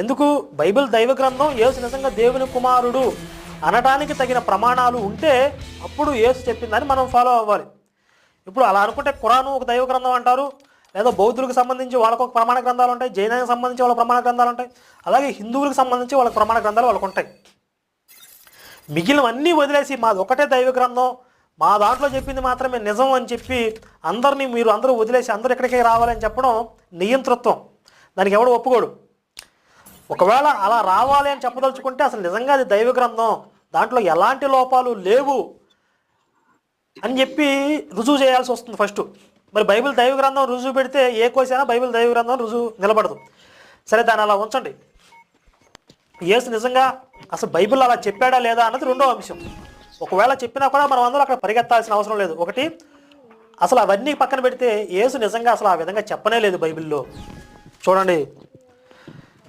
ఎందుకు? బైబిల్ దైవ గ్రంథం, యేసు నిజంగా దేవుని కుమారుడు అనడానికి తగిన ప్రమాణాలు ఉంటే అప్పుడు యేసు చెప్పిందని మనం ఫాలో అవ్వాలి. ఇప్పుడు అలా అనుకుంటే ఖురాను ఒక దైవ గ్రంథం అంటారు, లేదా బౌద్ధులకు సంబంధించి వాళ్ళకు ఒక ప్రమాణ గ్రంథాలు ఉంటాయి, జైనానికి సంబంధించి వాళ్ళ ప్రమాణ గ్రంథాలు ఉంటాయి, అలాగే హిందువులకు సంబంధించి వాళ్ళ ప్రమాణ గ్రంథాలు వాళ్ళకు ఉంటాయి. మిగిలినవన్నీ వదిలేసి మాది ఒకటే దైవ గ్రంథం, మా దాంట్లో చెప్పింది మాత్రమే నిజం అని చెప్పి అందరూ వదిలేసి అందరూ ఎక్కడికి రావాలని చెప్పడం నియంతృత్వం. దానికి ఎవడు ఒప్పుకోడు. ఒకవేళ అలా రావాలి అని చెప్పదలుచుకుంటే అసలు నిజంగా అది దైవ గ్రంథం, దాంట్లో ఎలాంటి లోపాలు లేవు అని చెప్పి రుజువు చేయాల్సి వస్తుంది ఫస్ట్. మరి బైబిల్ దైవ గ్రంథం రుజువు పెడితే ఏ కోసైనా బైబిల్ దైవ గ్రంథం రుజువు నిలబడదు. సరే, దాన్ని అలా ఉంచండి. యేసు నిజంగా అసలు బైబిల్ అలా చెప్పాడా లేదా అన్నది రెండో అంశం. ఒకవేళ చెప్పినా కూడా మనం అందరూ అక్కడ పరిగెత్తాల్సిన అవసరం లేదు. ఒకటి, అసలు అవన్నీ పక్కన పెడితే యేసు నిజంగా అసలు ఆ విధంగా చెప్పనే లేదు బైబిల్లో. చూడండి,